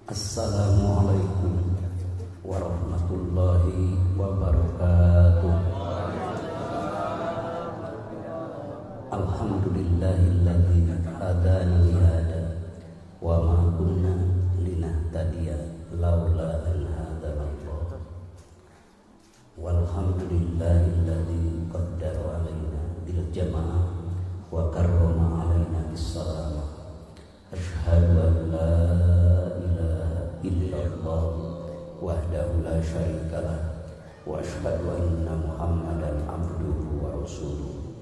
Assalamualaikum warahmatullahi wabarakatuh. Alhamdulillahilladzi hadana li hada wa ma kunna linahtadiya laula an hadanallah. Walhamdulillahilladzi qaddara alaina bil jamaah wa karrama alaina bis salamah. Asyhadu an la illallah wahdahu la syarikalah wa asyhadu anna Muhammadan abduhu wa rasuluh.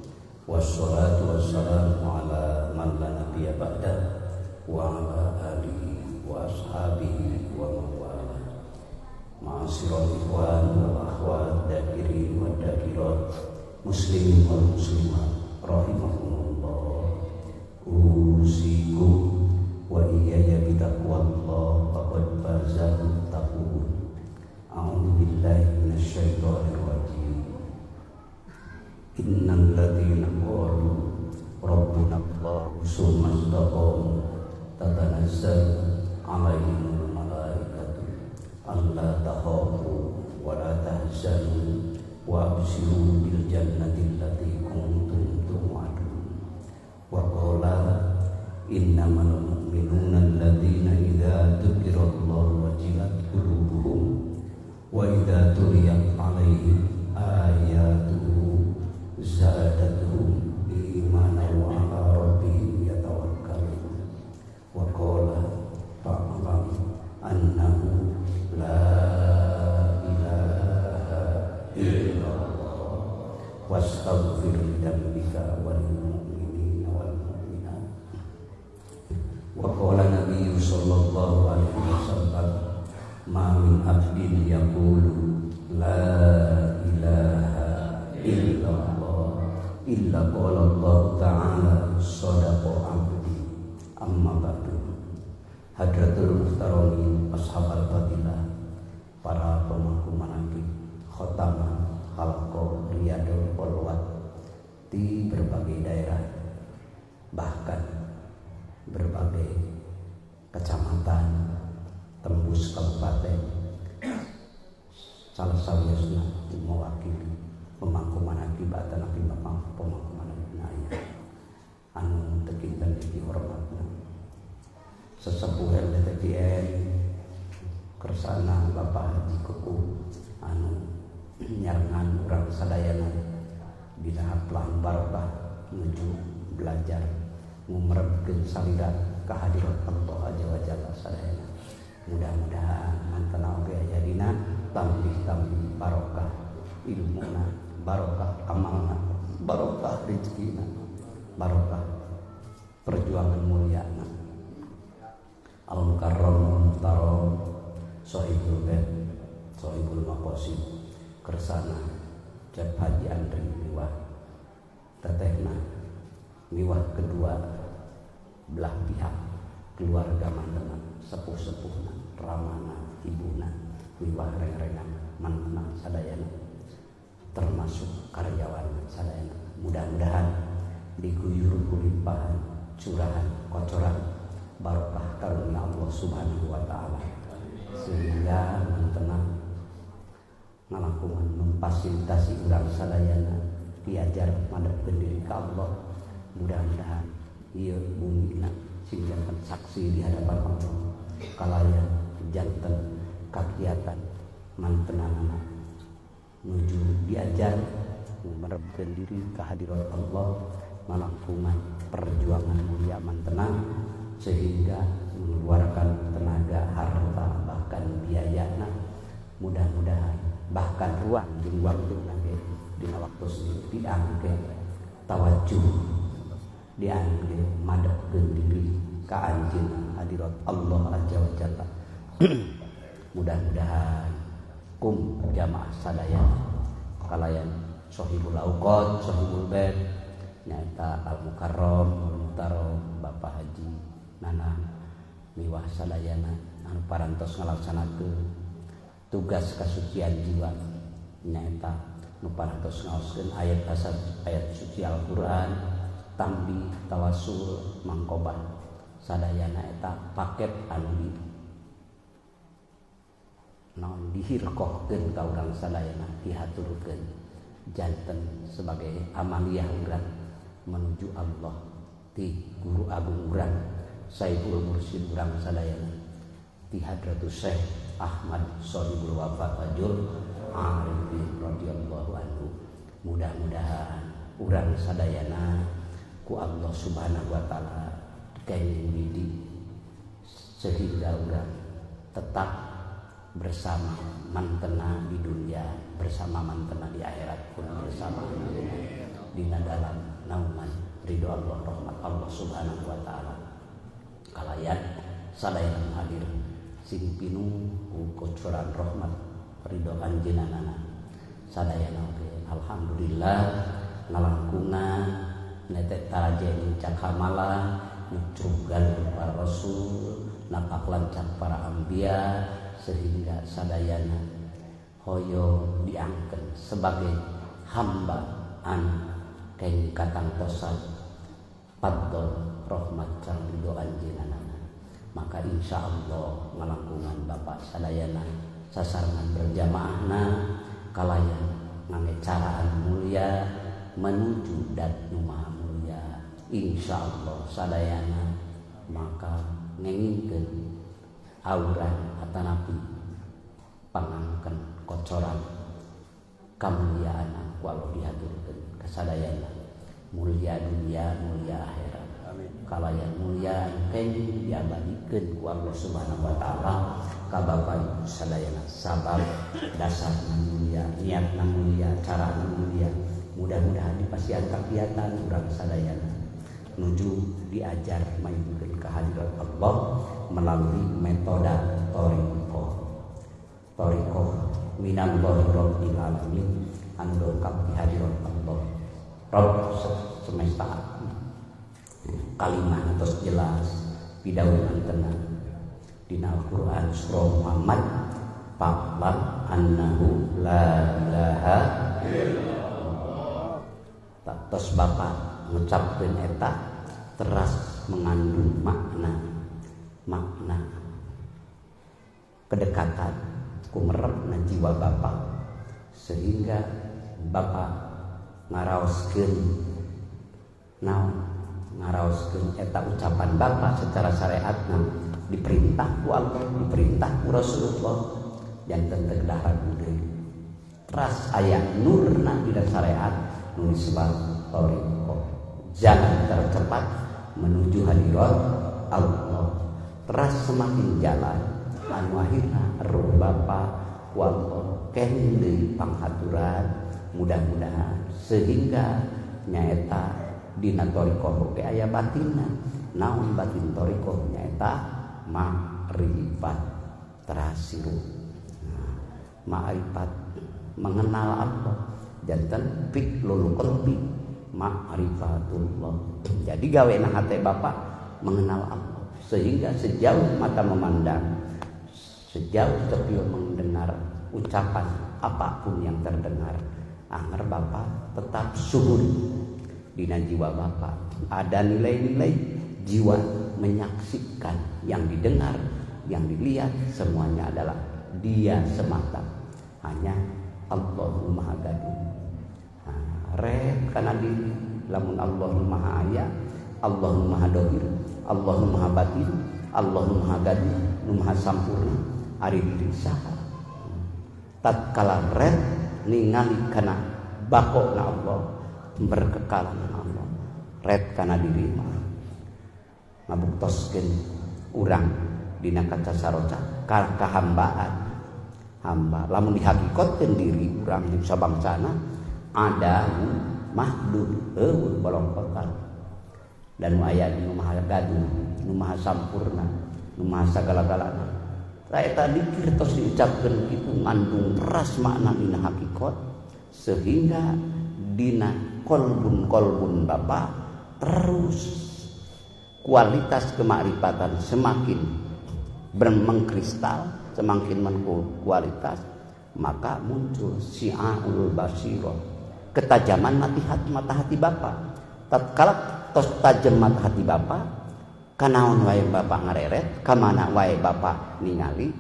Wassalatu wassalamu ala man la nabiyya ba'da wa ala alihi wa ashabihi wa mawala. Ma'asyiral ikhwan wal akhwat dakirin wa dakirat muslimin wal muslimat rahimakumullah. Usikum wa iyaya bitaqwallah faqad fazal muttaqun. A'udzu billahi minasyaitonir rajim. Innal ladzina qalu rabbuna Allahu tsumma istaqamu tatanazzalu 'alaihimul malaikatu alla takhafu wa la tahzanu wa abshiru bil jannati allati kuntum tu'adun. Wa qala innamal mu'minuna alladzina idza dzukirallahu wajilat qulubuhum wa idza tuliyat 'alaihim ayatuhu zadatuhum imanan wa 'ala rabbihim yatawakkalun. Wa qala fa'lam annahu la ilaha illallah wastaghfir li dhanbika wal mu'minina wal mu'minat. Wa qala Nabi sallallahu alaihi wasallam ma min abdin yaqulu la ilaha illallah illa qala Allah ta'ala sadaqa abdi. Amma ba'du. Hadratul muhtaramin ashabal fadilah, para pemangku manaqib khotam halqa riyadul qulwat di berbagai daerah, bahkan berbagai kecamatan tembus kabupaten salah satunya mewakili pemangku manaqib atau nabi pemangku manaqib naya anu tekinten dihormatna sesepuh LDTN kersana Bapak Haji Kuku anu nyarengan urang sadayana bina pelan barokah menuju belajar ngumrebkeun salira kehadirat Allah Azza wa Jalla sadayana. Mudah-mudahan mantena oge aya dina tambih-tambih barokah ilmuna, barokah amalna, barokah rezekina, barokah perjuangan mulyana. Al-Mukarram Muhtaram Sohibul Bed Sohibul Maqasid kersana Jab Haji Andri miwah tetehna miwah kedua belah pihak keluarga mantena sepuh-sepuhna ramana ibuna miwah reng-rengan mantena sadayana termasuk karyawan sadayana. Mudah-mudahan diguyur kulimpahan curahan kocoran barokah karunia Allah Subhanahu wa taala sehingga mantena ngalakuan memfasilitasi urang sadayana diajar madepkeun diri ka Allah. Mudah-mudahan ieu bumina sing janten saksi di hadapan Allah kalayan janten kagiatan mantenanana menuju diajar merebkeun diri kehadirat Allah malangkungan perjuangan mulia mantenang sehingga mengeluarkan tenaga harta bahkan biayana. Mudah-mudahan bahkan ruang jeung waktu nage dina waktu diangge tawajuh diangge madepkeun diri ka anjeunna hadirat Allah Azza wa Jalla. Mudah-mudahan kum jamaah sadayana kalayan Sohibul Auqad Sohibul Bed nyaeta Al-Mukarram Muhtaram Bapak Haji Nana miwah sadayana anu parantos ngalaksanakeun tugas kasucian jiwa nyaeta nu parantos ngaoskeun ayat suci Al-Qur'an tambi tawasul mangkobah sadayana eta paket anu naon dihirkohkeun ka urang sadayana dihaturkeun janten sebagai amaliyah urang menuju Allah ti guru agung urang Saiful Mursyid urang sadayana ti Hadratus Syekh Ahmad Shodibul Wafa Fajul Arifin radhiyallahu anhu. Mudah-mudahan urang sadayana ku Allah Subhanahu wa taala kenging widi sehingga urang tetap bersama mantena di dunia, bersama mantena di akhirat pun bersama dina dalam naungan ridho Allah rahmat Allah Subhanahu wa taala. Kalayan sadayana hadir sing pinuh ku kocoran rahmat ridho panjenenganna sadayana oge alhamdulillah ngalangkungan netek tarajeng cakamala nucrugan para rasul napak lancak para anbiya sehingga sadayana hoyo diangkat sebagai hamba an keng katangtosan fadl rahmat kang ridho anjeunna. Maka insya Allah ngalangkungan Bapak sadayana sasarangan berjamaahna kalayan ngangge caraan mulia menuju dat nu maha mulia insya Allah sadayana maka ngengingkeun auran atanapi pangangken kocoran kamuliaan ku Allah dihaturkeun ka sadayana mulia dunia mulia akhirat. Amin. Kalayan mulia kenging diabadikeun ku Allah Subhanahu wa taala ka Bapak Ibu sadayana sabar dasar mulia niat mulia cara mulia mudah-mudahan dipasihan kapiatan urang sadayana nuju diajar majukeun ka hadirat Allah melalui metode Thariqah minallahi rabbil alamin anu dongkap di hadirat Allah Rabb semesta. Kalimah terus jelas pidawuhan tenang dina Al-Qur'an surah Muhammad fa'lam annahu la ilaha illallah. Terus Bapak ngucapkeun eta teras mengandung makna kedekatan kumerepna jiwa Bapak sehingga Bapak ngaraoskeun ngaraoskeun eta ucapan Bapak secara syariatna diperintah ku Allah diperintah ku Rasulullah janten teu ragu deui teras aya nurna dina syariat nu disebut thariqah jalan tercepat menuju hadirat Allah teras semakin jalan anu akhirna ruh Bapak ku Allah kenging deui panghaturan mudah-mudahan sehingga nyaeta dina thariqah oge aya batinna naon batin thariqah nyaeta ma'rifat terasiru ma'rifat mengenal Allah janten fiqhul qalbi ma'rifatullah. Jadi gawena hate Bapak mengenal Allah sehingga sejauh mata memandang sejauh tepi mendengar ucapan apapun yang terdengar anger Bapak tetap suhud dina jiwa Bapak ada nilai-nilai jiwa menyaksikan yang didengar yang dilihat semuanya adalah dia semata hanya Allahumma hagaduh red kana diri lamun Allahumma aya Allahumma hadohir Allahumma batin Allahumma hagaduh nu maha sampurna ari diri saha tatkala red ningali kana bakona Allah berkekalan Allah red kana diri mah ngabuktoskeun urang dina kaca saroca kahambaan hamba lamun dihakikatkeun diri urang di sabangsana ada mahdud eueuh balongkotan dan aya nu maha gaduh nu maha sampurna nu maha sagala-galana eta dikir tos diucapkeun kitu ngandung teras makna dina hakikat sehingga dina kolbun Bapak terus kualitas kemakrifatan semakin bermengkristal semakin kualitas maka muncul syi'aul basirah ketajaman mata hati Bapak tatkala tos tajam mata hati Bapak kanaon wae Bapak ngareret kamana wae Bapak ningali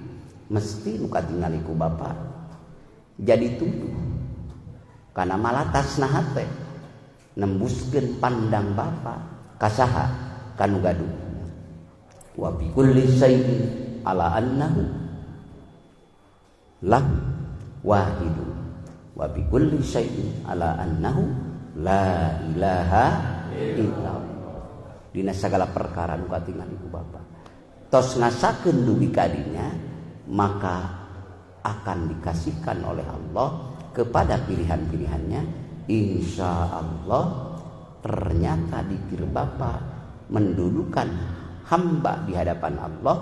mesti nu katingali ku bapa jadi tuduh karena malatasna hate nembuskeun pandang bapa kasaha kanu gaduh wa bi kulli syai'in ala annahu lahu wahidun wa bi kulli syai'in ala annahu la ilaha illallah dina sagala perkara nu katingali ku bapa tos ngasakeun dugi kadinya maka akan dikasihkan oleh Allah kepada pilihan-pilihannya. Insya Allah ternyata dikir bapa mendudukan hamba di hadapan Allah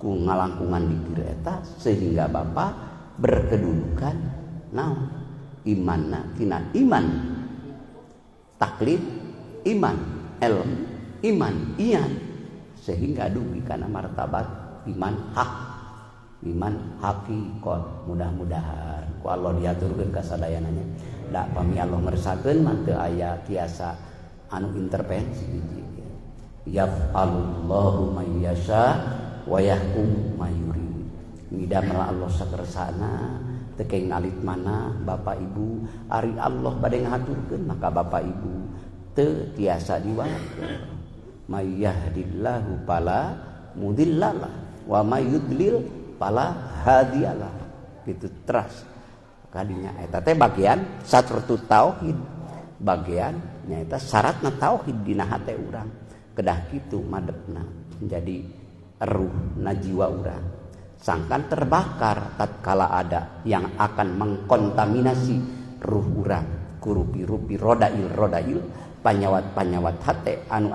ku ngalangkungan dikir eta sehingga bapa berkedudukan imanna tina iman taklid iman ilm iman iyan sehingga dugi kana martabat iman hak iman hakikat. Mudah-mudahan ku Allah diaturkeun kasadayananya da pami Allah ngeresakeun mah teu aya tiasa anu intervensi hiji yaf'alullahu may yasha wa yahkum may yurid midamra Allah sakersana teu keng alit mana bapak ibu ari Allah bade ngahaturkeun maka bapak ibu teu tiasa diwakil may yahdillahu fala mudhillalah wa may yudlil fala hadiyalah gitu teras kadinya eta teh bagian satratu tauhid bagian nyaeta syaratna tauhid dina hate urang kedah kitu madepna menjadi ruhna jiwa urang sangkan terbakar tatkala ada yang akan mengkontaminasi ruh urang kurupi-rupi rodail panyawat hate anu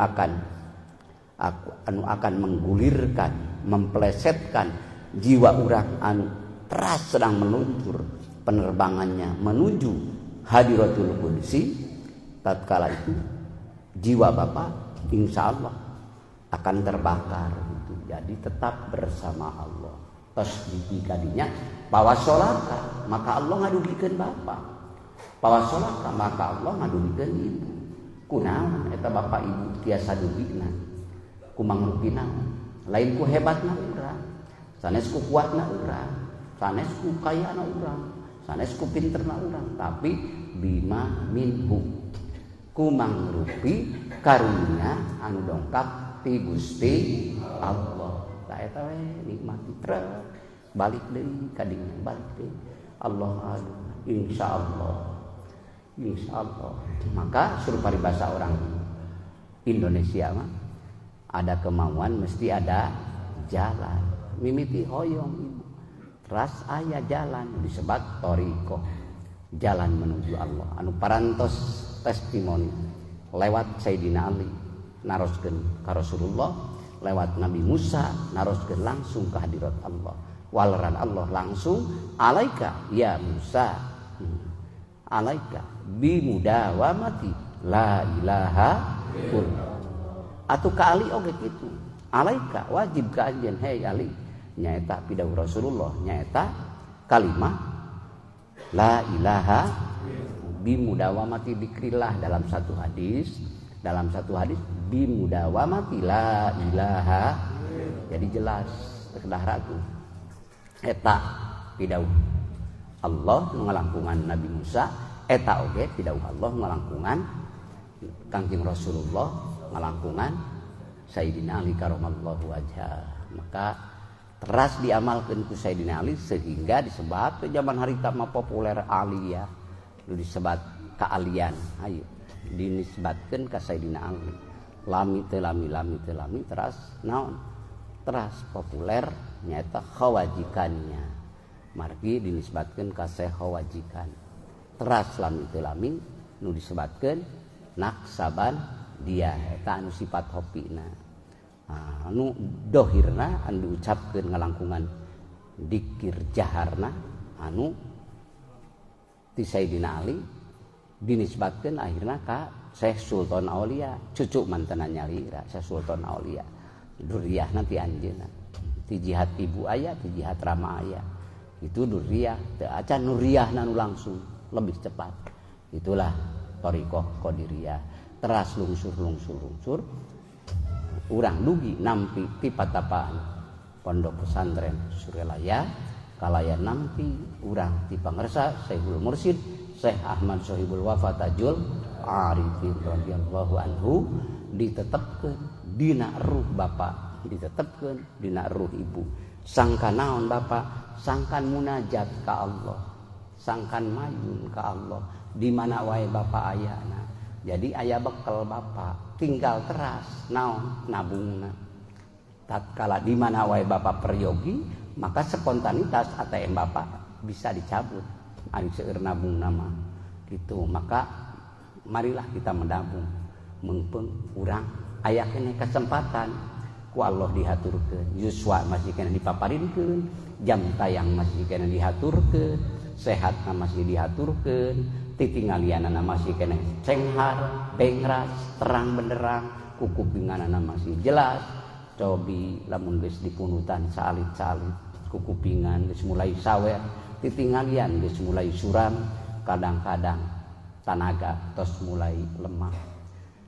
akan menggulirkan memplesetkan jiwa urang anu teras sedang meluncur penerbangannya menuju hadiratul qudsi tatkala itu jiwa bapak insya Allah akan terbakar gitu. Jadi tetap bersama Allah tasbihi kadinya pawasolaka maka Allah ngadugikeun bapak pawasolaka maka Allah ngadugikeun ibu kunaon eta bapak ibu tiasa dugina kumangrupi naon lain ku hebatna urang sanes ku kuatna urang sanes ku kayana urang sanes ku pinterna urang tapi bima minhu kumangrupi karunia anu dongkap ti Gusti Allah ta eta we nikmati terus balik deui ka dinya balik deui Allah insyaallah maka suruh paribasa orang Indonesia mah ada kemauan mesti ada jalan mimiti hoyong ibu teras aya jalan disebut thariqah jalan menuju Allah anu parantos testimoni lewat Sayyidina Ali naroskeun ka Rasulullah lewat Nabi Musa naroskeun langsung ke hadirat Allah walaran Allah langsung alaika ya Musa alaika bimudawamati la ilaha illallah atuh ka Ali oge kitu alaika wajib ka anjeun hei Ali nyaeta pidawuh Rasulullah nyaeta kalimah la ilaha bimudawamati dzikrillah dalam satu hadis bimudawamati la ilaha jadi jelas kedah ragu eta pidawuh Allah ngalangkungan Nabi Musa eta oge pidawuh Allah ngalangkungan Kangjeng Rasulullah ngalangkungan Sayyidina Ali karamallahu wajhah maka teras diamalkan ku Sayyidina Ali sehingga disebat ke zaman harita mah populer aliyah lu disebat kealian ayo dinisbatkeun ka Sayyidina Ali lami teu lami teras naon teras populer nyaeta khawajikannya margi dinisbatkeun ka khawajikan teras lami teu lami nu disebatkeun naksaban dia eta anu sifat hopina anu dohirna anu diucapkeun ngalangkungan dikir jaharna anu ti Sayyidina Ali dinisbatkeun akhirna ka Syekh Sultan Aulia cucu mantenan nyalira Syekh Sultan Aulia duriyahna ti anjeunna ti jihad ibu aya ti jihad rama aya itu duriyah teu acan nuriyahna nu langsung lebih cepat itulah thariqah qadiriyah teras lungsur urang dugi nampi ti patapaan pondok pesantren Suryalaya kalaya nampi urang ti pangarsa Syekhul Mursyid Syekh Ahmad Sohibul Wafa Tajul Arifin radhiyallahu anhu ditetepkeun dina ruh bapa, ditetepkeun dina ruh ibu. Sangkan naon bapa? Sangkan munajat ka Allah, sangkan mayun ka Allah di mana wae bapa ayana. Jadi aya bekal bapa, tinggal teras naon nabungna. Tatkala di mana wae bapa peryogi, maka spontanitas ATM bapa bisa dicabut. Ari seueur nabung nama gitu. Maka marilah kita menabung. Mengpeung urang aya keneh kesempatan ku Allah dihaturkeun. Yuswa masih kena dipaparinkeun, jam tayang masih kena dihaturkeun, sehatna masih dihaturkeun, titinggalianana masih kena cenghar, bengras, terang benderang, kukupinganana masih jelas. Cobi lamun geus dipunutan salit-salit, kukupingan geus mulai sawer, titinggalian geus mulai suram, kadang-kadang tanaga tos mulai lemah.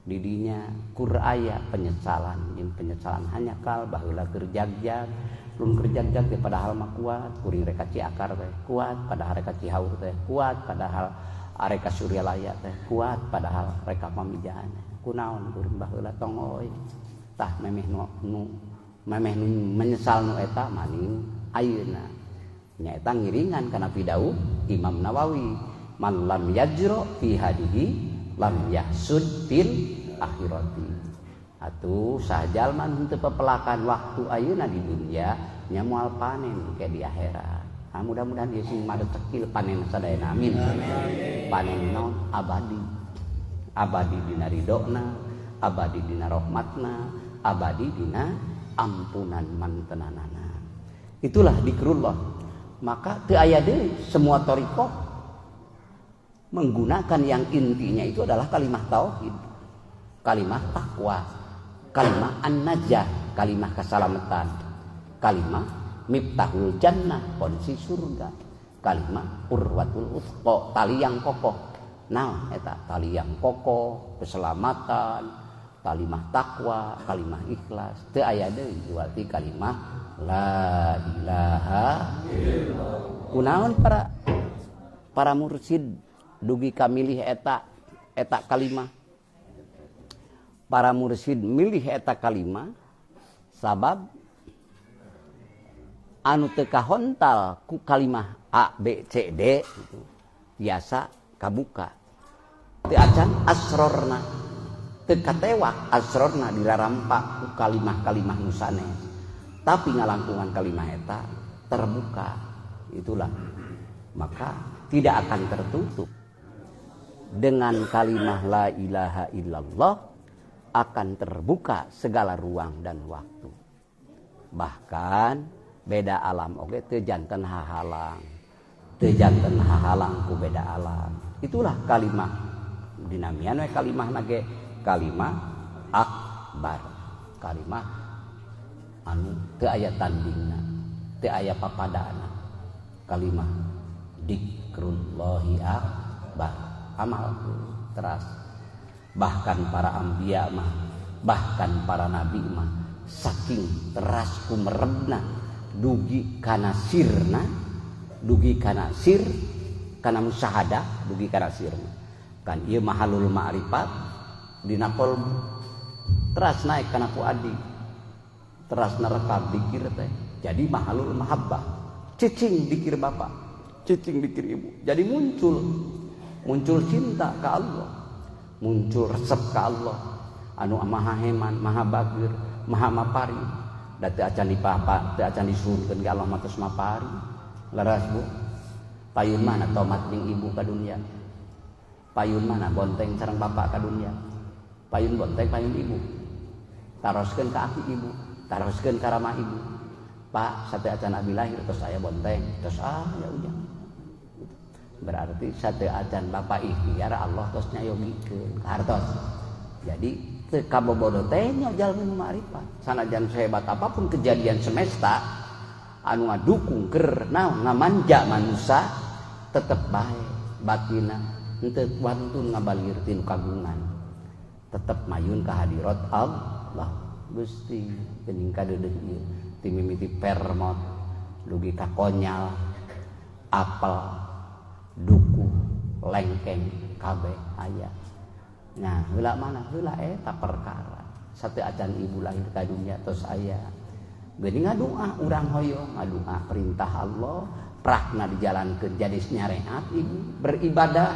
Didinya kur aya penyesalan, jeung penyesalan hanya kal baheula keur jagjag, lun keur jagjag teh padahal mah kuat, kuring rek ka Ciakar teh kuat, padahal rek ka Cihaur teh kuat, padahal arek ka Suryalaya teh kuat, padahal rek ka Pamijahan. Kunaon kuring baheula tong euy. Tah memeh nu menyesal nu eta maning ayeuna. Nyaeta ngiringan kana pidau Imam Nawawi, man lam yajro fi hadihi lam yahsud fil akhirati. Atuh sajalma nu teu pepelakan waktu ayeuna di dunia nya moal panen ke di akhirat. Mudah-mudahan ieu sing made tekil panen sadayana amin. Panen naon abadi. Abadi dina ridona, abadi dina rahmatna, abadi dina ampunan mantenanana. Itulah zikrullah. Maka teu aya deui semua thariqah menggunakan yang intinya itu adalah kalimat tauhid, kalimat takwa, kalimat an-najah, kalimat keselamatan, kalimat miftahul jannah, kunci surga, kalimat urwatul uthqa, tali yang kokoh. Nah, eta tali yang kokoh, keselamatan, kalimat takwa, kalimat ikhlas. Teu aya deui berarti kalimat la ilaha illallah. Kunaon para mursyid dugi kamilih eta kalimah. Para mursyid milih eta kalimah sabab anu teu kahontal ku kalimah A B C D gitu, biasa kabuka. Teu acan asrorna, teu katewak asrorna dirarampak ku kalimah-kalimah nu sanes. Tapi ngalangkungan kalimah eta terbuka. Itulah maka tidak akan tertutup. Dengan kalimah la ilaha illallah akan terbuka segala ruang dan waktu. Bahkan beda alam oge teu janten hahalang. Teu janten hahalang ku beda alam. Itulah kalimah dinamian we kalimah nage kalimah akbar. Kalimah anu teu aya tandingna, teu aya papadana. Kalimah dzikrullahi akbar. Amal teras. Bahkan para anbiya mah, bahkan para nabi mah saking teras kumerebna dugi kana sirna, dugi kana sir, kana musyahadah, dugi kana sirna. Kan ieu mahalul ma'rifat dina qalbu. Teras naik kana fuadi. Teras nerekab dikir teh. Jadi mahalul mahabbah. Cicing dikir bapak, cicing dikir ibu. Jadi muncul cinta ke Allah, muncul resep ke Allah anu maha heman, maha bagir, maha mapari. Da teu acan dipapa, teu acan disuruhkeun ke Allah matos mapari. Leres Bu. Payun mana tomat jeung ibu ka dunya? Payun mana bonteng sareng bapak ka dunya? Payun bonteng, payun ibu. Taroskeun ka aki ibu, taroskeun ka ramah ibu. Pak, sateu acan abi lahir terus saya bonteng, terus ya udah. Berarti sateu acan bapak ikhtiar Allah tos nyayogikeun ka hartos. Jadi teu kabobodo teh nya jalmi nu ma'rifat. Sanajan sehebat apapun kejadian semesta anu ngadukung keur naon ngamanja manusia tetep bae batina henteu wantun ngabalir tinu kagungan. Tetep mayun ka hadirat Allah. Gusti geuning kadeudeuh ieu ti mimiti permot dugi ka konyal apel, duku, lengkeng kabeh aya. Nah, heula mana? Heula eta perkara. Satu acan ibu lahir ka dunya tos aya. Geuning ngadoa urang hoyong, ngadoa perintah Allah, prakna dijalankeun jadi syariat ibu beribadah.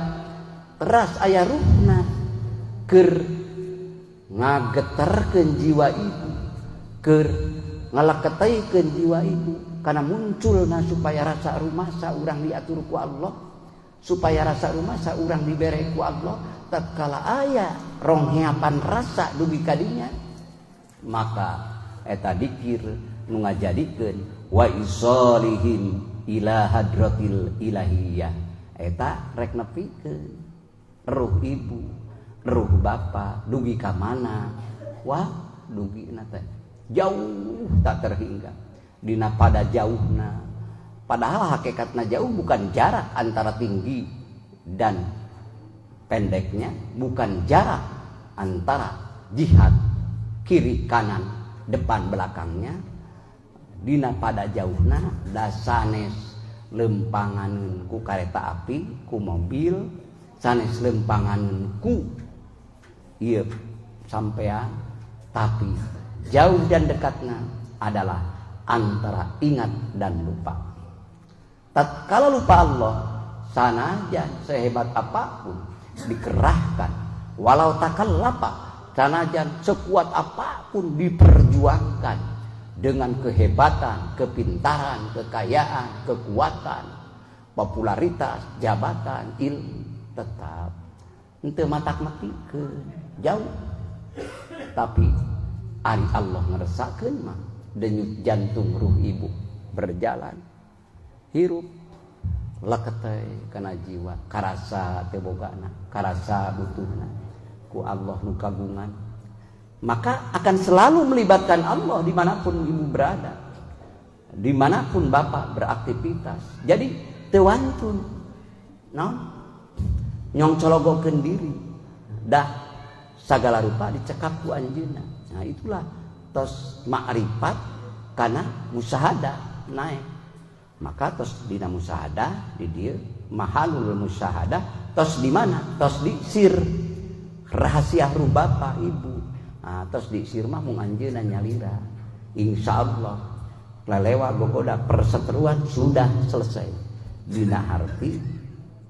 Teras aya ruhna keur ngageterkeun jiwa ibu, keur ngaleketeikeun jiwa ibu kana munculna supaya rasa rumasa urang diatur ku Allah, supaya rasa rumasa urang dibere ku Allah. Tatkala aya rongheapan rasa dugi kadinya, maka eta dikir nu ngajadikeun wa isolihim ila hadratil ilahiyah. Eta rek nepikeun ruh ibu, ruh bapa dugi ka mana? Wah, dugina teh jauh tak terhingga. Dina pada jauhna. Padahal hakikatna jauh bukan jarak antara tinggi dan pendeknya, bukan jarak antara jihad kiri kanan depan belakangnya. Dina pada jauhna da sanes lempanganeun ku kareta api, ku mobil, sanes lempanganeun ku ieu sampean, tapi jauh dan dekatnya adalah antara ingat dan lupa. Tatkala lupa Allah, sanajan sehebat apapun dikerahkan, walau takallapa, sanajan sekuat apapun diperjuangkan dengan kehebatan, kepintaran, kekayaan, kekuatan, popularitas, jabatan, ilmu, tetap henteu matak nepikeun jauh. Tapi ari Allah ngeresakeun mah denyut jantung ruh ibu berjalan, hirup leketeh kana jiwa, karasa teu bogana, karasa butuhna ku Allah nu kagungan. Maka akan selalu melibatkan Allah dimanapun ibu berada, dimanapun bapak beraktivitas. Jadi teu wantun nyong cologokeun diri dah sagala rupa dicekap ku anjeunna. Nah itulah tos ma'rifat kana musyahadah naik. Maka tos dina musyahadah di dieu mahalul musyahadah tos di mana? Tos di sir rahasia ruh bapa ibu. Nah, tos di sir mah mung anjeunna nyalira. Insyaallah lelewa gogoda perseteruan sudah selesai. Dina arti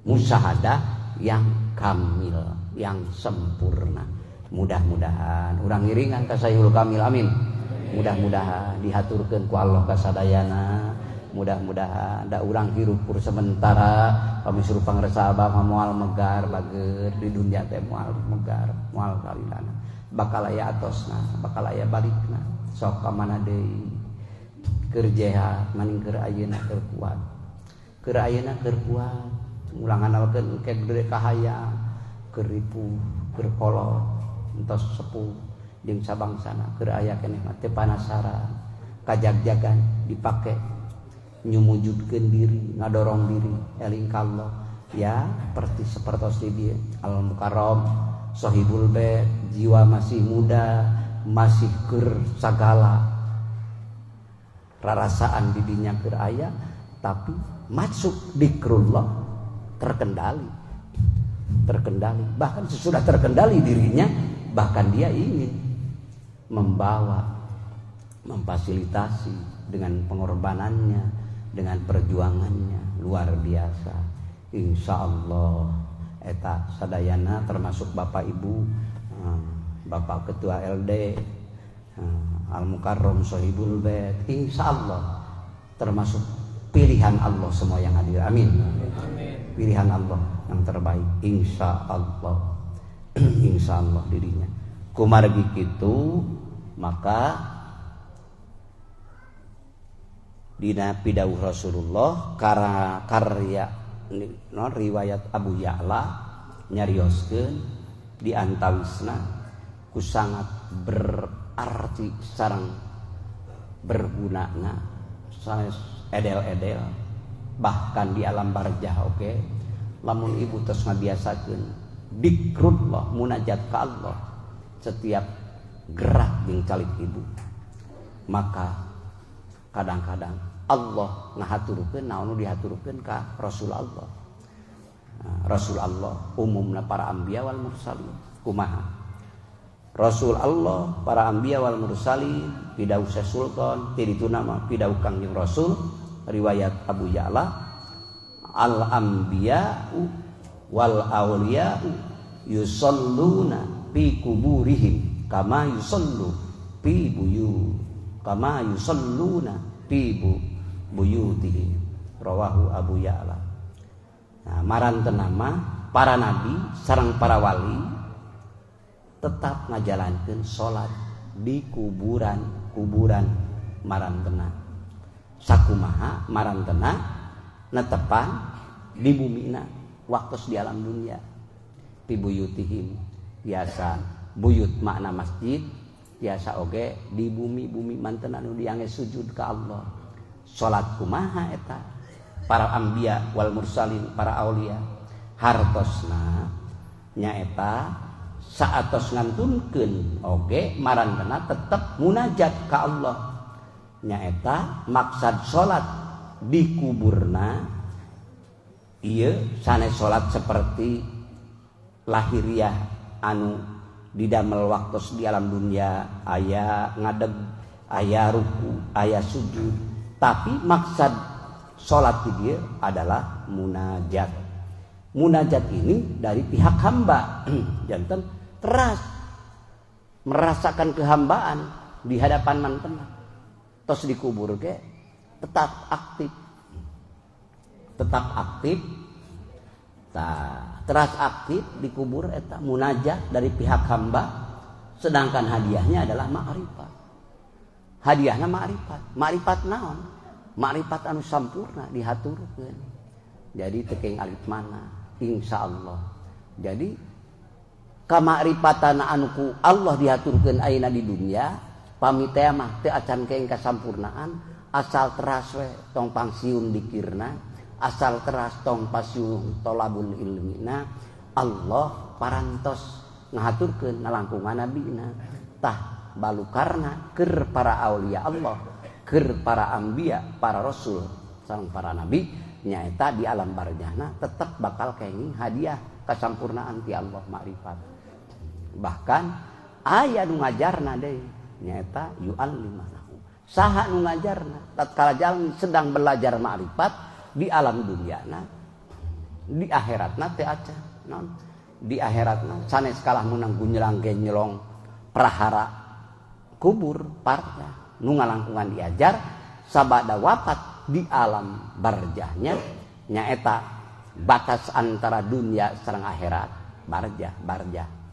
musyahadah yang kamil, yang sempurna. Mudah-mudahan urang ngiringan ka Sayyidul Kamil amin. Mudah-mudahan dihaturkeun ku Allah kasadayana. Mudah-mudahan da urang hirup pur sementara kami suruh pangresa abah moal megar bager di dunia teh moal megar moal kalilana bakal aya atosna bakal aya balikna sok ka mana deui keur jehat maning keur ayeuna keur kuat keur ayeuna keur kuat ulang andalkeun engke gede kahayang keur ripuh keur kolot entos sepuh jeung sabangsana keur aya keneh teh panasaran kajag-jagan dipake nyumujudkeun diri, ngadorong diri eling ka Allah ya seperti dia Al-Mukarram Sohibul Bait, jiwa masih muda, masih keur sagala rarasaan di dinya keur aya, tapi masuk dikrullah terkendali, bahkan sesudah terkendali dirinya, bahkan dia ingin membawa, memfasilitasi dengan pengorbanannya, dengan perjuangannya luar biasa. Insya Allah eta sadayana termasuk bapak ibu, bapak ketua LD Al-Mukarram Sohibul Bait, insya Allah termasuk pilihan Allah semua yang hadir, amin. Pilihan Allah yang terbaik, insya Allah. Insya Allah dirinya kumargi kitu. Maka dina pidawuh Rasulullah karya riwayat Abu Ya'la nyarioskeun di antawisna ku sangat berarti sareng bergunana sanes edel-edel bahkan di alam barzah oke. Lamun ibu tos ngabiasakeun dikrullah munajat ka Allah setiap gerak jeung calik ibu, maka kadang-kadang Allah ngahaturkeun naon dihaturkeun ka Rasul Allah. Rasul Allah umumna para anbiya wal mursalin. Kumaha? Rasul Allah, para anbiya wal mursalin, pidau Sultan, ti ditu nama pidau Kangjeng Rasul, riwayat Abu Ya'la, al anbiya'u wal awliya'u yusalluna fi kuburihim kama yusallu fi yusalluna fi buyutihim. Rawahu Abu Ya'la. Nah, maranteun nama para nabi sareng para wali tetap ngajalankeun salat di kuburan marantena. Sakumaha marantena netepan di bumina waktos di alam dunia. Fi buyutihim biasa buyut makna masjid, biasa oge di bumi manten anu diangge sujud ka Allah. Salat kumaha eta? Para anbiya wal mursalin, para aulia hartosna nyaeta saatos ngantunkeun oge marantena tetep munajat ka Allah. Nyaeta maksad salat di kuburna ieu sanes salat seperti lahiriah anu didamel waktos di alam dunia aya ngadeg, aya ruku, aya sujud, tapi maksad salat di dia adalah munajat. Munajat ini dari pihak hamba janten teras merasakan kehambaan di hadapan manten tos dikubur ge tetap aktif teras aktif dikubur eta munajat dari pihak hamba, sedangkan hadiahnya adalah ma'rifat. Hadiahna ma'rifat naon? Ma'rifat anu sampurna dihaturkeun. Jadi teu alit mana insyaallah. Jadi kama'rifatan anu ku Allah dihaturkeun ayeuna di dunia pamitea mah teu acan keeng kasampurnaan, asal teras we tong pangsiun dikirna, asal teras tong pasiun tolabul ilmina. Allah parantos ngahaturkeun nalangkungan nabina tah balukarna keur para aulia Allah, keur para anbiya, para rasul sareng para nabi nyaeta di alam barzahna tetep bakal kenging hadiah kasampurnaan ti Allah ma'rifat. Bahkan aya nu ngajarna deui nyaeta yu'allimanahu. Saha nu ngajarna tatkala jalmi sedang belajar ma'rifat di alam duniana, di akhiratna teu acan naon? Di akhiratna sanes kalah meunang gunjelang nyelong prahara kubur parja nu ngalangkungan diajar sabada wafat di alam barzahnya nyaeta batas antara dunia sareng akhirat.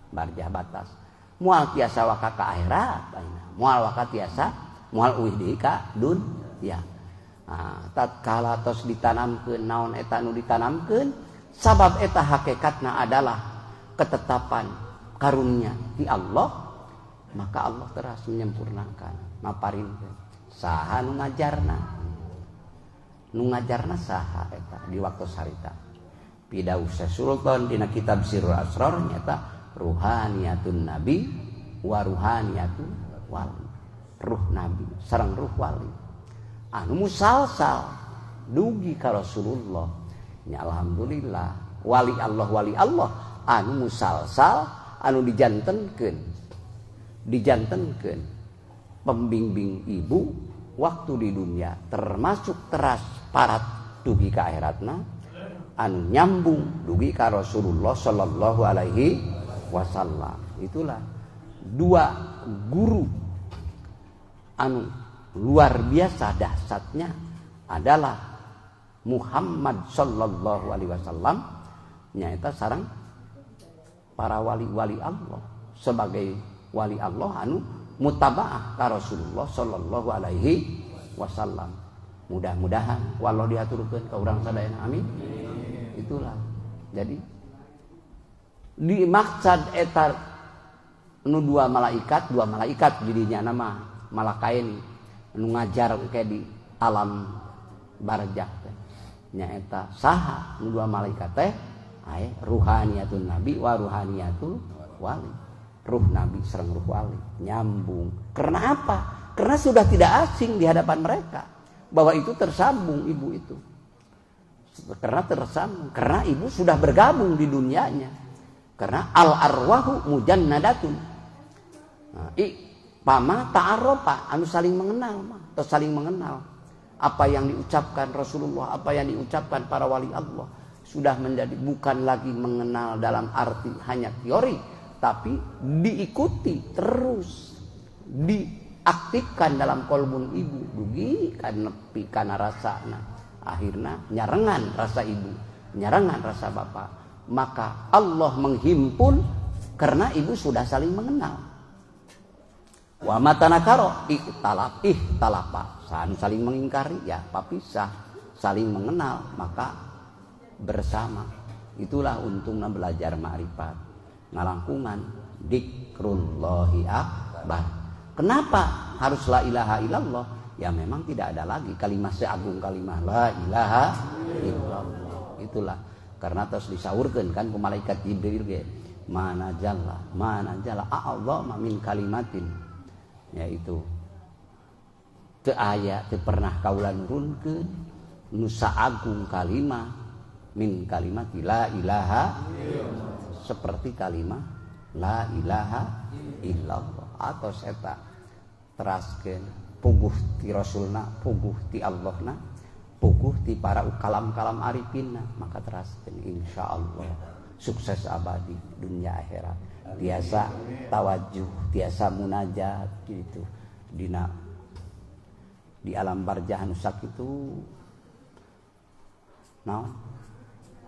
Barzah batas moal tiasa waka ka akhirat ayeuna, moal waka tiasa moal uih deui ka dunya. Tatkala tos ditanamkeun naon eta nu ditanamkeun, sabab eta hakikatna adalah ketetapan karunia di Allah, maka Allah teras menyempurnakan maparinkeun. Saha nu ngajarna saha eta di waktu sarita pidau Sultan dina kitab Sirrul Asrar nyata ruhaniyatun nabi wa ruhaniyatun wali. Ruh nabi sareng ruh wali anu musalsal dugi ka Rasulullah. Nya alhamdulillah wali Allah anu musalsal anu dijantenkeun pembimbing ibu waktu di dunia, termasuk teras parat dugi ka akhiratna anu nyambung dugi ka Rasulullah sallallahu alaihi wasallam. Itulah dua guru anu luar biasa dahsyatnya adalah Muhammad sallallahu alaihi wasallam nyaeta sareng para wali-wali Allah sebagai wali Allah anu mutabaah ka Rasulullah sallallahu alaihi wasallam. Mudah-mudahan wallah diaturkeun ka urang sadayana amin. Itulah. Jadi di maksad eta nu dua malaikat jadinya nama malakain nu ngajar ke di alam barzakh teh nyaeta saha nu dua malaikat teh aya ruhaniyatun nabi wa ruhaniyatul wali. Ruh nabi sareng ruh wali nyambung. Karena apa? Karena sudah tidak asing di hadapan mereka bahwa itu tersambung ibu itu. Karena tersambung, karena ibu sudah bergabung di dunianya. Karena al arwahu mujannadatun. Nah, pama ta'arofa, anu saling mengenal atau saling mengenal. Apa yang diucapkan Rasulullah, apa yang diucapkan para wali Allah sudah menjadi bukan lagi mengenal dalam arti hanya teori, tapi diikuti terus, diaktifkan dalam kolbun ibu, dugi kan nepi kana rasana, akhirnya nyarengan rasa ibu, nyarengan rasa bapak. Maka Allah menghimpun karena ibu sudah saling mengenal. Wa matanakaro ihtalapa saling mengingkari ya papisah, saling mengenal maka bersama. Itulah untungnya belajar ma'rifat ngalangkungan dzikrullahi akbar. Kenapa harus la ilaha illallah? Ya memang tidak ada lagi kalimat seagung kalimat la ilaha illallah. Itulah karena terus disaurkeun kan ku malaikat Jibril ge mana jalla a'dhama min kalimatin, yaitu teu aya teu pernah kaula nurunkeun nu saagung kalimah min kalimat la ilaha seperti kalimat la ilaha illallah. Atau eta teraskeun puguh ti rasulna, puguh ti Allahna, puguh ti para kalam-kalam arifina, maka teraskeun insyaallah sukses abadi dunia akhirat. Biasa tawajuh, biasa munajat gitu di alam barzah anu sakitu naon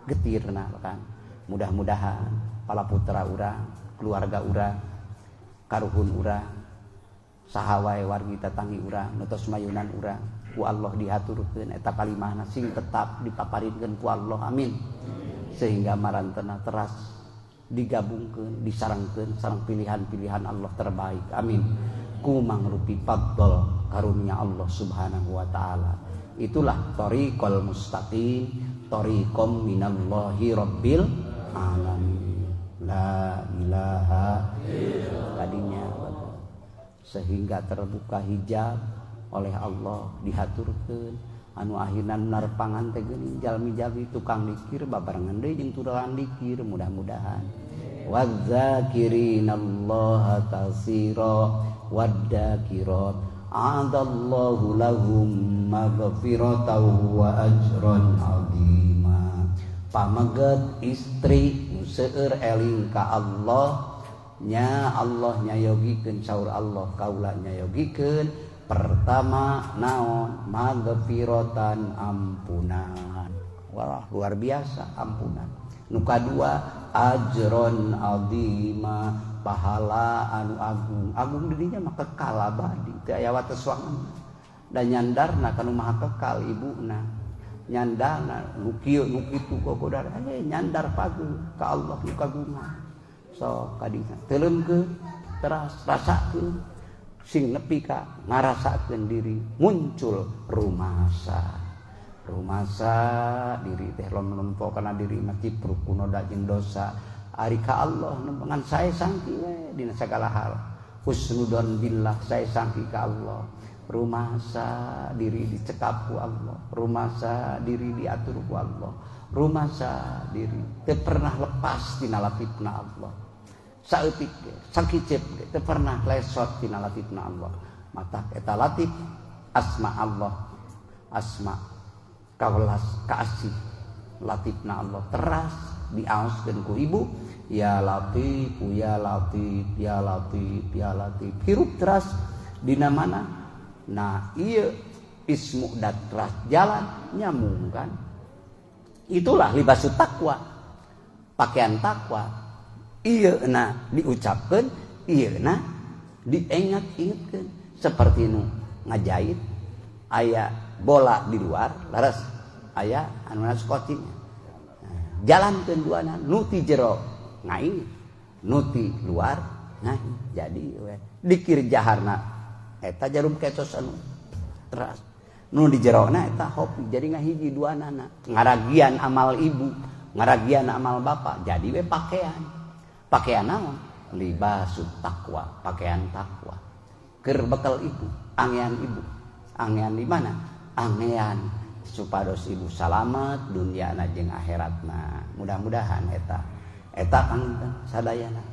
getirna kan. Mudah-mudahan pala putra urang, keluarga urang, karuhun urang, saha wae wargi tetanggi urang, nutos mayunan urang ku Allah dihaturkeun eta kalimahna sing tetap dipaparinkeun ku Allah, amin. Sehingga marantena teras digabungkeun, disarangkeun sareng pilihan-pilihan Allah terbaik, amin. Ku mangrupi fadl karunia Allah Subhanahu wa taala. Itulah thariqul mustaqim, thariqum minallahi rabbil alamin. La ilaha illallah tadinya. Sehingga terbuka hijab oleh Allah, dihaturkeun anu akhirna narpangan teh geuning jalmi-jalmi tukang dikir babarengan deui jeung turang dikir, mudah-mudahan wadzakirinallaha katsira wadzakirat a'adallahu lahum maghfiratan wa ajran 'azima. Pamaget istri seueur eling ka Allah nya Allah nyayogikeun saur Allah kaula nyayogikeun pertama naon maghfiratan ampunan. Wah luar biasa ampunan. Nu kadua ajron 'azima pahala anu agung dirinya mah kekal abadi teu aya wates wangun. Da nyandarna kanu maha kekal ibuna, nyandarna nu kieu nu kitu gogodar nyandar pageung ka Allah nu kagungan. So kadina teuleumkeun teras rasakeun sing nepi ka ngarasakeun diri muncul rumasa diri teh lamun kana diri mah cipruk kunoda jeung dosa ari ka Allah nembangan sae sangki we dina sagala hal husnudon billah sae sangki ka Allah. Rumasa diri dicekap ku Allah, rumasa diri diatur ku Allah, rumasa diri teu pernah lepas tina latifna Allah. Saeutik ge sakicep ge teu pernah lesot tina latifna Allah. Matak eta latif asma Allah, asma kawelas kaasih latifna Allah teras diaoskeun ku ibu ya latif ya latif ya latif ya latif hirup teras dina mana. Nah iya ismu dan teras jalan nyambung kan. Itulah libasut takwa, pakaian takwa. Iya na diucapkan, iya na diingat-ingatkan. Seperti nu ngajait aya bola di luar laras aya anu skotinya. Jalankeun duana nu ti jero ngai, nu ti luar ngai. Jadi we dikir jaharna eta jarum ketos anu teras nu di jerona eta hopi jadi ngahiji duanana ngaragian amal ibu ngaragian amal bapak jadi we pakaian naon libasut takwa pakaian takwa keur bekal ibu angean ibu. Angean di mana? Angean supados ibu salamet dunyana jeung akhiratna. Mudah-mudahan eta kang sadayana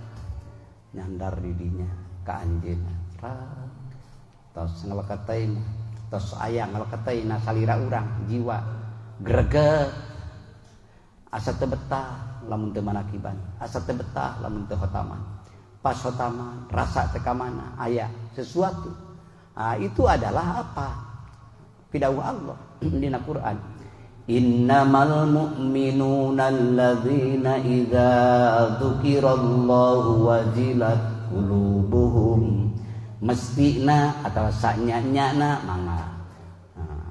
nyandar di dinya ka anjeunna. Tos ngeleketeuin, tos aya ngeleketeuin salira urang jiwa greget. Asa teu betah lamun teu manakiban, asa teu betah lamun teu khotaman. Pas khotaman rasa teu ka mana aya sesuatu. Itu adalah apa? Pidawuh Allah dina Quran. Innamal mu'minuna alladzina idza dzukirallahu wajilat qulubuhum. Mestina atawa sanyanyana mangga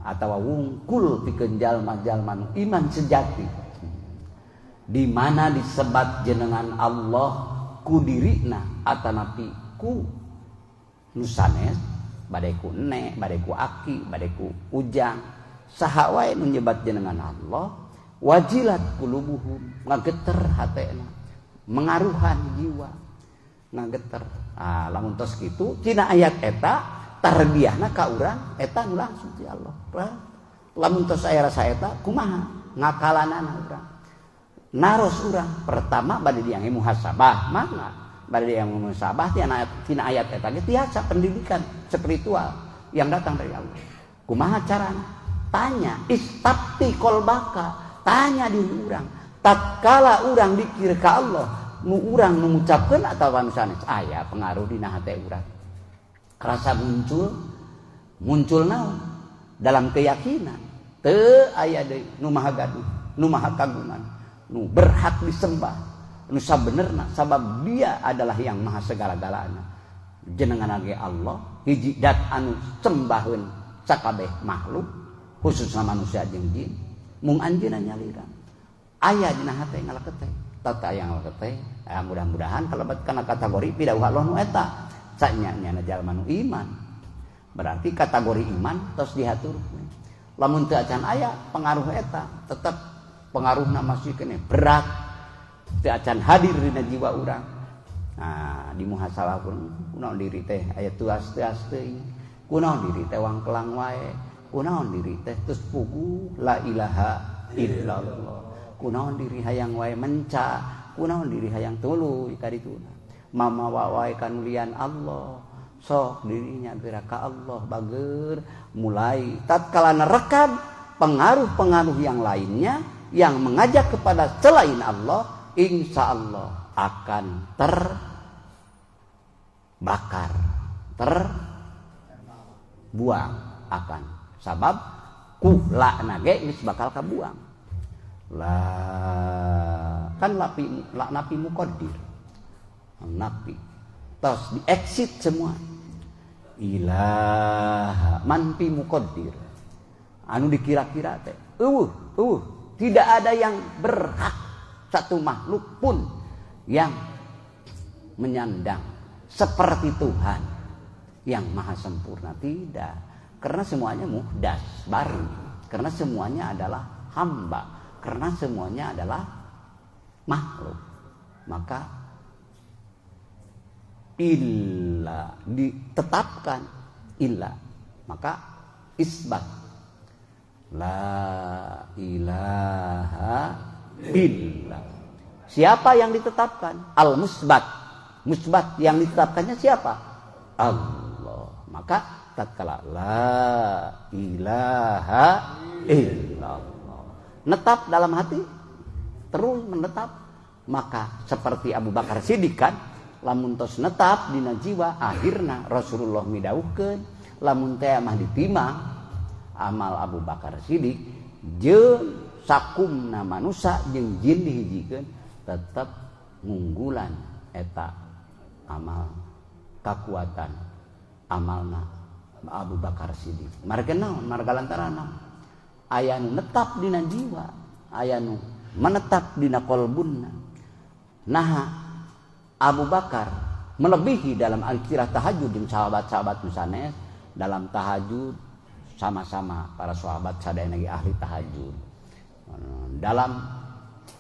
atawa wungkul pikeun jalma-jalma nu iman sejati. Di mana disebat jenengan Allah ku dirina atanapi ku nu sanes bade ku ene, bade ku aki, bade ku ujang, saha wae nu nyebat jenengan Allah, wajilat qulubuhum, ngageter hatena, mengaruhan jiwa, ngageter. Lamun tos kitu tina ayat eta tarbiyahna ka urang eta nu langsung ti Allah. Lamun tos aya rasa eta kumaha ngakalanana urang. Naros urang pertama bade diang muhasabah, mangga bade diang muhasabah tina ayat eta ge tiasa pendidikan spiritual yang datang dari Allah. Kumaha carana? Tanya, istafti qalbaka, tanya di urang. Tatkala urang dikir ka Allah, nu urang nu ngucapkeun atawa nu sanes aya pengaruh dina hate urang. Rasa muncul naon? Dalam keyakinan teu aya deui nu maha gaduh, nu maha kagungan, nu berhak disembah, nu sabenerna sabab dia adalah yang maha segala-galana. Jenengan ge Allah hiji dat anu sembahkeun sakabeh makhluk khususna manusia jeung jin. Mung anjeunna nyaliran aya dina hate ngaleketeh tata aya ngaleketeh. Mudah-mudahan kalebat kana kategori pidawuh Allah nu eta sanyana jalma nu iman. Berarti kategori iman tos dihaturkeun. Lamun teu acan aya pengaruh eta tetep pengaruhna masih kene berat teu acan hadir dina jiwa urang. Di muhasabah pun kunaon diri teh aya tuas-tuas teuing, kunaon diri teh wangkelang wae, kunaon diri teh terus pugu la ilaha illallah, kunaon diri hayang wae menca, kunaon diri hayang tuluy ka dituna. Mamawa wae kanulian Allah, sok dirinya geura ka Allah bageur mulai tatkala nerekam pengaruh-pengaruh yang lainnya yang mengajak kepada selain Allah, insya Allah akan terbakar, terbuang akan sabab kula nage geus bakal kabuang. Lah kan napi muqaddir. Napi tos di exit semua. Ilaha man fi muqaddir. Anu dikira-kira teh tidak ada yang berhak satu makhluk pun yang menyandang seperti Tuhan yang maha sempurna, tidak. Karena semuanya muhdas, baru. Karena semuanya adalah hamba. Karena semuanya adalah makhluk. Maka illa ditetapkan illa, maka isbat la ilaha illa. Siapa yang ditetapkan? Al-musbat. Musbat yang ditetapkannya siapa? Allah. Maka tatkala la ilaha illallah netap dalam hati, terus menetap, maka seperti Abu Bakar Siddiq kan, lamun tos netap dina jiwa akhirna Rasulullah midauhkeun lamun teh mah ditimang amal Abu Bakar Siddiq jeung sakumna manusia jeung jin dihijikeun tetep ngunggulan eta amal kakuatan amalna Abu Bakar Siddiq. Marga naon? Marga lantaran aya nu netap dina jiwa, aya nu menetap dina qalbunna. Nah, Abu Bakar melebihi dalam istirahat tahajud dengan sahabat-sahabat misalnya dalam tahajud sama-sama para sahabat sadaya lagi ahli tahajud. Dalam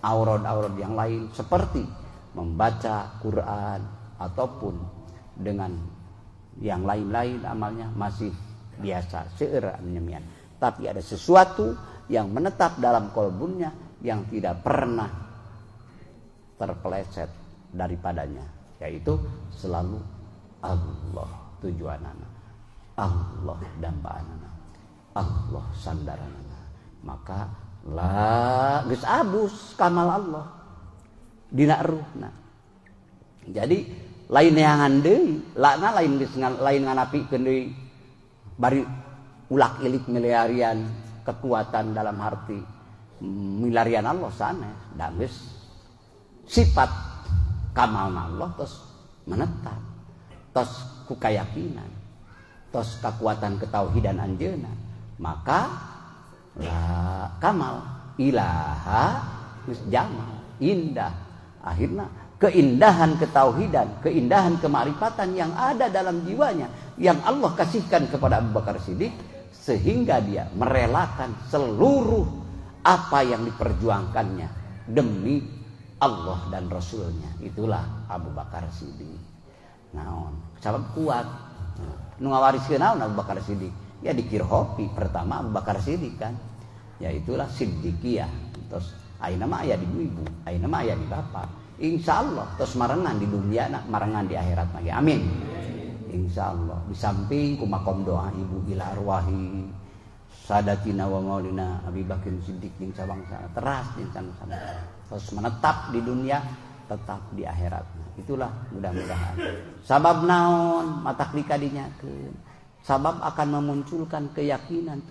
aurad-aurad yang lain seperti membaca Quran ataupun dengan Yang lain-lain amalnya masih biasa, seueur nyemian. Tapi ada sesuatu yang menetap dalam kolbunya yang tidak pernah terpeleset daripadanya, yaitu selalu Allah tujuanana, Allah dambaanana, Allah sandaranana. Maka la geus abus kamal Allah dina ruhna. Jadi lain neangan deui, lana lain geus lain nganapikeun deui bari ulak-ilik milarian kekuatan dalam arti milarian Allah sanes, da geus sifat kamalna Allah terus menetap, terus ku kayakinan, terus kekuatan ketauhidan anjeunna. Maka la kamal ilaha geus jamal indah. Akhirnya keindahan ketauhidan, keindahan kemarifatan yang ada dalam jiwanya yang Allah kasihkan kepada Abu Bakar Siddiq, sehingga dia merelakan seluruh apa yang diperjuangkannya demi Allah dan Rasulnya. Itulah Abu Bakar Siddiq. Naon sabab kuat nu ngawariskeun naon Abu Bakar Siddiq? Ya dikirhopi pertama Abu Bakar Siddiq kan, ya itulah Siddiqiyah. Terus ayeuna mah aya di ibu, ayeuna mah aya di bapak. Insyaallah terus marengan di dunia nak marengan di akhirat lagi. Amin. Insyaallah. Di samping ku makom doa ibu ila arwahi sadatina wa maulina Abi Bakar Siddiq jeung sabangsa teras jeung sana-sana. Terus menetap di dunia, tetap di akhirat. Itulah mudah-mudahan. Sabab naon matak dikadinyakeun. Sabab akan memunculkan keyakinan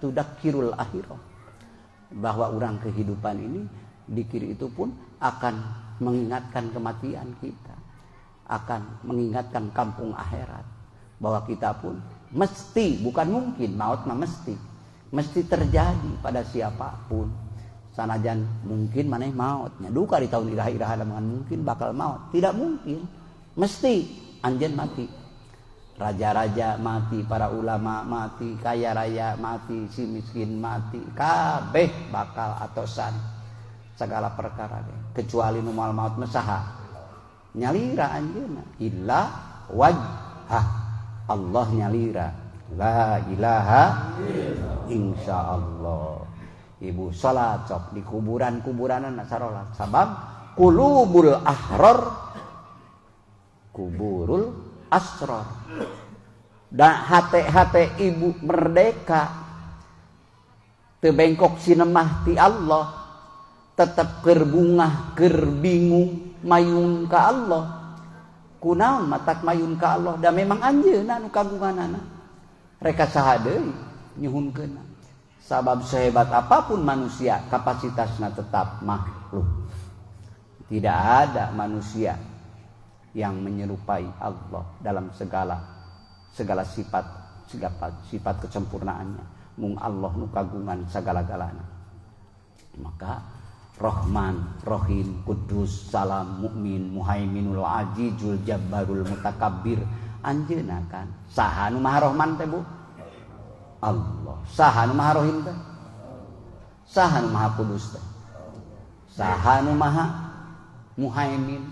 tudakkirul akhirah. Bahwa orang kehidupan ini dikir itu pun akan mengingatkan kematian kita, akan mengingatkan kampung akhirat, bahwa kita pun mesti, bukan mungkin, maut mah mesti terjadi pada siapapun. Sanajan mungkin maneh mautnya duka di tahun iraha-iraha mungkin bakal maut, tidak mungkin, mesti anjeun mati. Raja-raja mati, para ulama mati, kaya raya mati, si miskin mati, kabeh bakal atosan segala perkara deh. Kecuali nu moal maut mesaha nyalira anjeunna illa wajhah, Allah nyalira la ilaha insyaallah. Ibu salat sok di kuburan-kuburanna sarolat, sabab qulubul ahrar kuburul asrar. Dan hate-hate ibu merdeka teu bengkok sinemah ti Allah, tetap kerbungah kerbingung mayun ka Allah. Kunaon matak mayun ka Allah, da memang anjeunna nu kagunganana reka saha deui nyuhunkeunna. Sabab sehebat apapun manusia, kapasitasna tetap makhluk. Tidak ada manusia yang menyerupai Allah dalam segala sifat kesempurnaannya. Mung Allah nu kagungan sagala-galana. Maka Rahman, Rahim, Kudus, Salam, Mukmin, Muhaiminul Azizul Jabbarul Mutakabbir. Anjeunna kan saha nu Maha Rahman teh Bu? Allah. Saha nu Maha Rahim teh? Saha nu Maha Kudus teh? Saha nu Maha Muhaimin,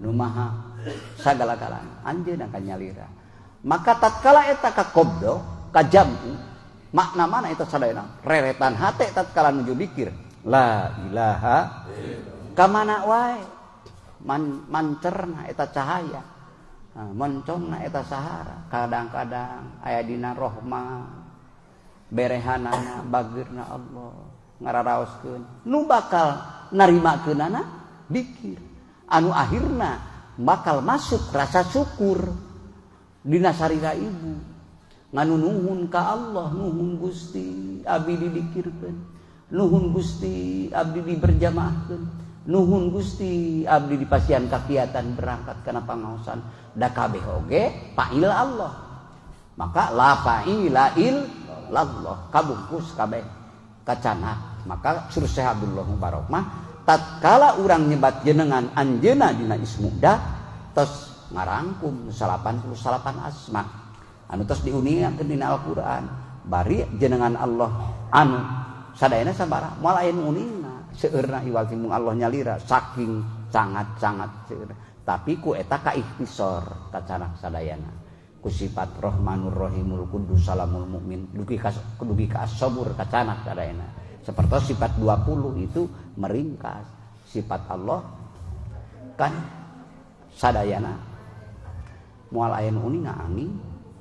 nu Maha sagala-galana. Anjeunna kan nyalira. Maka tatkala eta kakobdo, kajamu, makna mana eta sadayana? Reretan hate tatkala nuju dikir. La ilaha kamana wae mancerna eta cahaya, moncongna eta sahara. Kadang-kadang aya dina rahmah berehanana bageurna Allah ngararaoskeun nu bakal narimakeunana dikir anu akhirna bakal masuk rasa syukur dina sarira ibu nganu nuhun ka Allah, nuhun Gusti abdi didikirkeun, nuhun Gusti abdi diberjamaahkeun, nuhun Gusti abdi dipasihan kakiatan berangkat kana pangaosan, da kabeh oge pail Allah. Maka la faila illallah kabungkus kabeh kacana. Maka Syekh Abdullah Mubarak mah tatkala urang nyebat jenengan anjeunna dina ismuda tos ngarangkum 88 asma anu tos diuningakeun dina Al-Qur'an. Bari jenengan Allah anu sadayana sabaraha moal aya nu uningna seueurna iwal mung Allah nyalira saking sangat-sangat seueur. Tapi ku eta ka ikhtisar kacana sadayana. ku sifat Rahmanur Rahimul Qudus Salamul Mukmin dugi ka As-Sabur kacanak kadaena. Seperti sifat 20 itu meringkas sifat Allah kan sadayana moal aya nu uning angin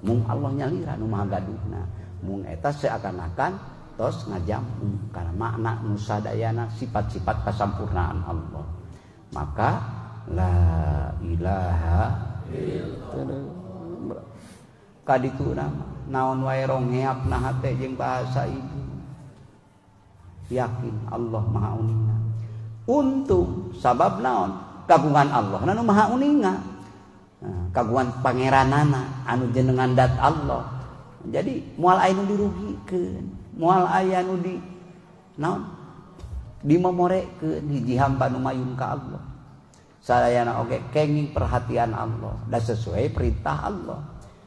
mung Allah nyalira nu maha gaduhna mung eta seakan-akan tos ngajamung karena makna nu sadayana sifat-sifat kasampurnaan Allah. Maka la ilaha illallah kaditu naon wae rongeapna hate jeung bahasa ibu yakin Allah maha uninga. Untung sabab naon kagungan Allah anu maha uninga kagungan pangeranana anu jenengan dat Allah. Jadi moal aya nu dirugikeun moal aya nu di naon dimomorekeun hiji hamba nu mayun ka Allah sadayana oge kenging perhatian Allah da sesuai perintah Allah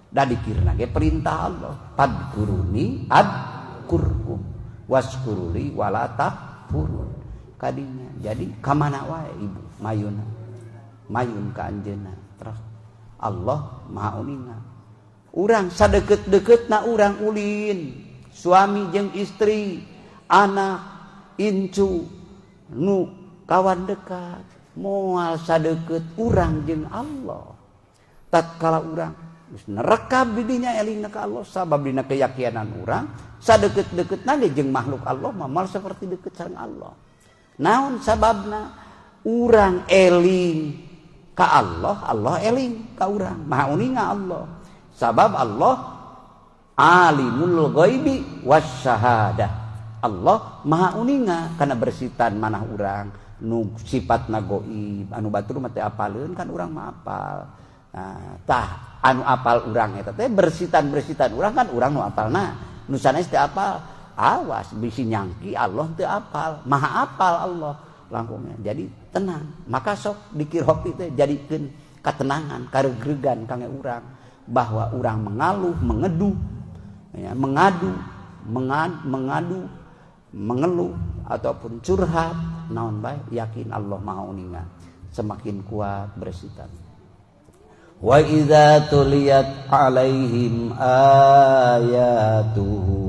da dikirna ge perintah Allah padkuruni adkurkum waskuruli wala takfurun kadinya. Jadi kamana wae ibu mayun ka anjeunna terus Allah maha uninga. Urang sadeukeut-deuketna urang ulin suami jeung istri anak incu nu kawan dekat moal sadeukeut urang jeung Allah tatkala urang geus nerekab di dinya elingna ka Allah sabab dina keyakinan urang sadeukeut-deuketna ge jeung makhluk Allah moal seperti deukeut sareng Allah. Naon sababna urang eling ka Allah, Allah eling ka urang. Maha uninga Allah. Sabab Allah alimul ghaibi wasyahadah. Allah maha uninga kana bersitan manah urang nu sifatna gaib anu batur mah teu apaleun kan urang mah apal. Nah, tah anu apal urang eta teh bersitan urang kan urang nu apalna. Nu sanes teu apal. Awas bisi nyangki Allah teu apal, maha apal Allah langkungnya. Jadi tenang. Maka sok dikirhopi teh jadikeun katenangan, karegregan kangge urang bahwa urang mengaluh, mengeduh, ya, mengadu, mengeluh ataupun curhat, naon bae yakin Allah maha uninga. Semakin kuat bersitan. Wa idza tuliyat alaihim ayatuhu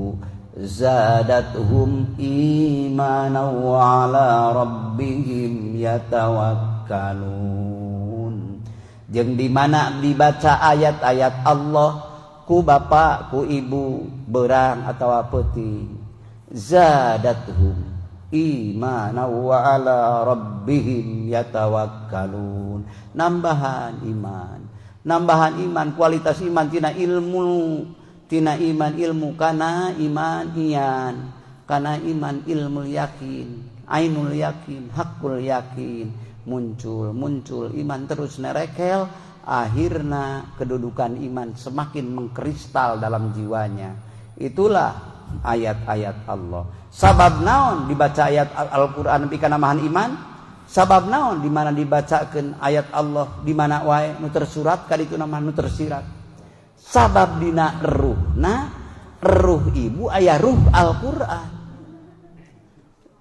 zadatuhum imanan wa ala rabbihim yatawakkalun. Jeung di mana dibaca ayat-ayat Allah ku bapa ku ibu beurang atawa peuting zadatuhum imanan wa ala rabbihim yatawakkalun. Nambahan iman kualitas iman tina ilmu tina iman ilmu kana iman iyan kana iman ilmu yakin ainul yakin hakul yakin muncul iman terus nerekel akhirna kedudukan iman semakin mengkristal dalam jiwanya. Itulah ayat-ayat Allah. Sabab naon dibaca ayat Al-Qur'an bika namahan iman? Sabab naon di mana dibacakeun ayat Allah di mana wae nu tersurat kaditu namahan nu tersirat. Sabab dina ruh ibu aya ruh Al-Qur'an.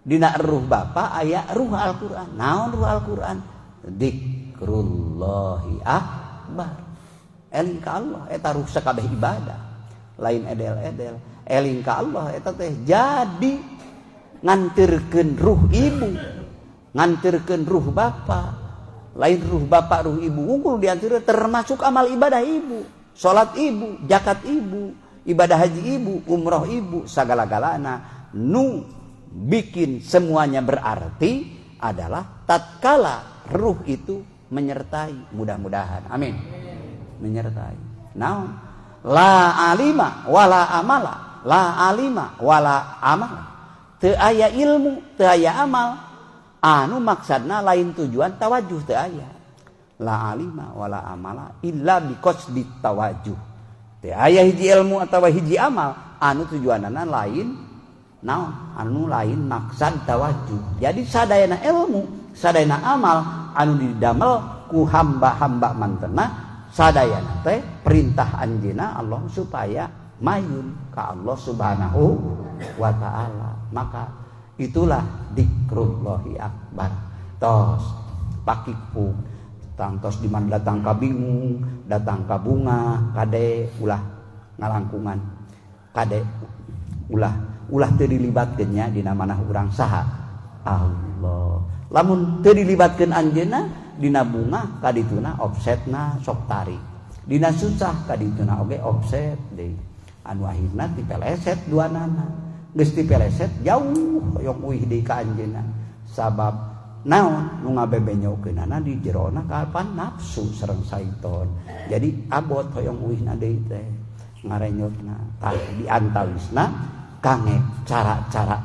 Dina ruh bapa aya ruh Al-Qur'an. Naon ruh Al-Qur'an? Dzikrullahi akbar. Eling ka Allah eta ruh sakabeh ibadah. Lain edel-edel. Eling ka Allah eta teh jadi ngantirkeun ruh ibu, ngantirkeun ruh bapa. Lain ruh bapa, ruh ibu unggul diantir termasuk amal ibadah ibu. Salat ibu, zakat ibu, ibadah haji ibu, umroh ibu, sagala-galana nu bikin semuanya berarti adalah tatkala ruh itu menyertai, mudah-mudahan amin, menyertai. Naon? La alima wala amala, la alima wala amala. Teu aya ilmu, teu aya amal, anu maksudna lain tujuan tawajuh teu aya. La alima wala amala illa biqasdi tawajuh. Teu aya hiji ilmu atawa hiji amal anu tujuanana lain naon? Anu lain maksud tawajuh. Jadi sadayana ilmu, sadayana amal anu didamel ku hamba-hamba mantena sadayana teh perintah anjeunna Allah supaya mayun ka Allah Subhanahu wa taala. Maka itulah dzikrullahi akbar. Tos pakikpu tangtos di mana datang ka bingung, datang ka bunga, kade ulah ngalangkungan, kade ulah teu dilibatkeun nya dina manah urang saha Allah. Lamun teu dilibatkeun anjeunna dina bunga kadituna offsetna sok tarik, dina susah kadituna oge offset deui. Anu akhirna tipeleset duanana, geus tipeleset jauh hoyong uih deui ka anjeunna. Sabab naon nu ngabebenyokeunana di jerona kapan nafsu sareng syaiton. Jadi abot hoyong uihna deui teh ngarenyotna tah diantawisna kange cara-cara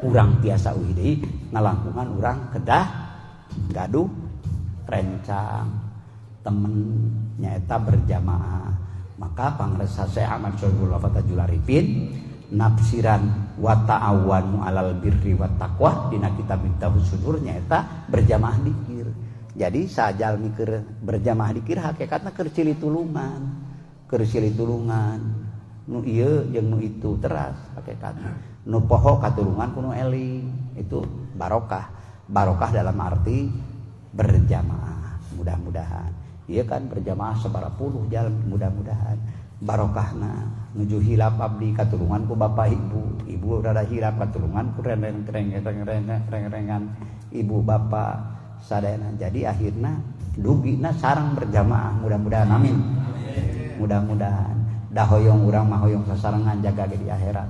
urang tiasa uih deui ngalangkungan urang kedah gaduh rencang temen nyaeta berjamaah. Maka pangresa Syekh Ahmad Syaibul Fatajul Arifin nafsiran wa ta'awanu 'alal birri wat taqwa dina kitab Miftahus Sudur nyaeta berjamaah dikir. Jadi sajalmi keur berjamaah dikir hakikatna keur cili tulungan. Keur cili tulungan. Nu ieu jeung nu itu teras hakikatna. Nu poho katulungan ku nu eling. Itu barokah. Barokah dalam arti berjamaah. Mudah-mudahan. Ieu kan berjamaah sabaraha jalan mudah-mudahan barokahna nuju hilap abdi katulungan ku bapak ibu rada hilap katulungan ku rengan ibu bapak sadayana. Jadi akhirna dugina sareng berjamaah mudah-mudahan amin. Mudah-mudahan da hoyong urang mah hoyong sasarengan jaga di akhirat.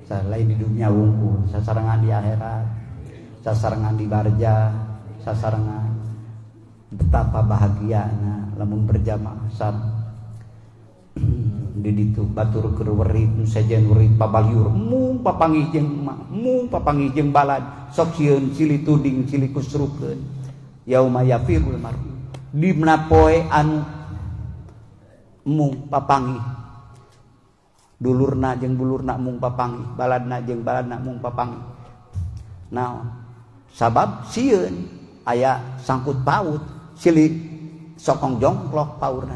Selain di dunia wungkul sasarengan di akhirat, sasarengan di barja, sasarengan betapa bahagiana lamun berjamaah sareng di ditu batur keur werit nu sejen werit pabaliur mung papanggih jeung balad sok sieun cili tuding cili kusrukeun yauma yafirul mar'u dimna poe anu mung papanggih dulurna jeung bulurna mung papanggih baladna jeung baladna mung papanggih. Naon sabab sieun aya sangkut paut cili sokong jongklok paurna.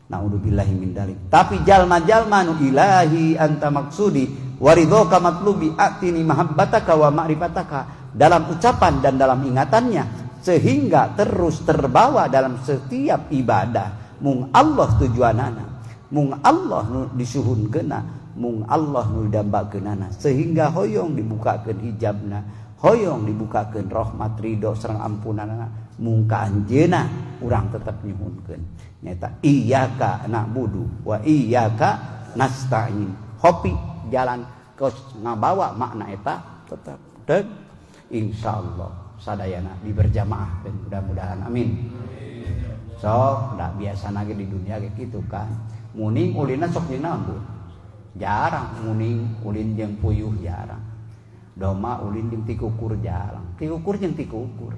Naudzubillahi min dalik. Tapi jalma-jalma nu ilahi anta maksudi waridhoka matlubi atini mahabbataka wa ma'rifataka dalam ucapan dan dalam ingatannya sehingga terus terbawa dalam setiap ibadah mung Allah tujuanana mung Allah nu disuhunkeunna mung Allah nu dambakeunana sehingga hoyong dibukakeun hijabna hoyong dibukakeun rahmat ridho sareng ampunanna mung ka anjeunna urang tetep nyuhunkeun nyata iyyaka na'budu wa iyyaka nasta'in. Hopi jalan ke ngabawa makna eta tetap deug insyaallah sadayana di berjamaah dan mudah-mudahan amin. Sok da biasana ge di dunia ge kitu kan. Muning ulinna sok jeung naon Bu? Jarang muning ulin jeung puyuh jarang. Doma ulin jeung tikukur jarang. Tikukur jeung tikukur.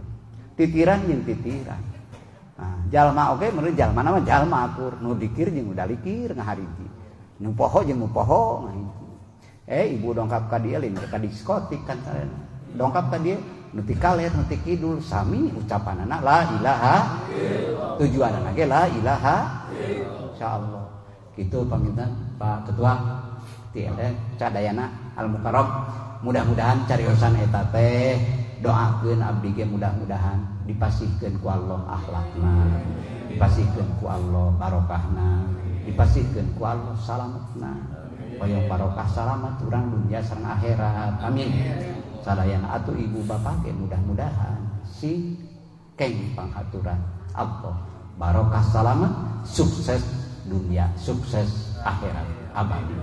Titiran jeung titiran. Nah, jalma oge meureun jalma mah jalma akur nu dikir jeung udah likir ngahariji nu poho jeung nu poho ngahiji. Ibu dongkap ka dieu lain ka diskotik kan sarena dongkap ka dieu nu ti kaler nu ti kidul sami ucapanana la ilaha illallah tujuanna ge la ilaha insyaallah kitu panginten Pak Ketua ti cadayana al mukarram mudah-mudahan cariosan eta teh doakeun abdi ge mudah-mudahan dipasihkeun ku Allah akhlakna, dipasihkeun ku Allah barokahna, dipasihkeun ku Allah salametna. Hoyong barokah salamet urang dunya sareng akhirat. Amin. Sadayana atuh ibu bapak ge mudah-mudahan si keng pangaturan Allah barokah salamet sukses dunya, sukses akhirat abadi.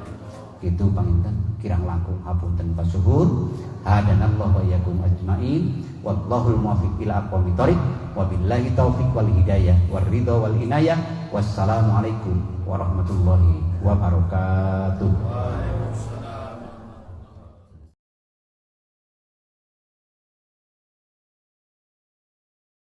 Kitu panginten kirang langkung hapunten pasuhun. Hadanallahu wa iyyakum ajmain. Wallahul muwaffiq ila aqwamit thoriq. Wabillahi taufiq wal hidayah war ridha wal inayah. Wassalamualaikum warahmatullahi wabarakatuh.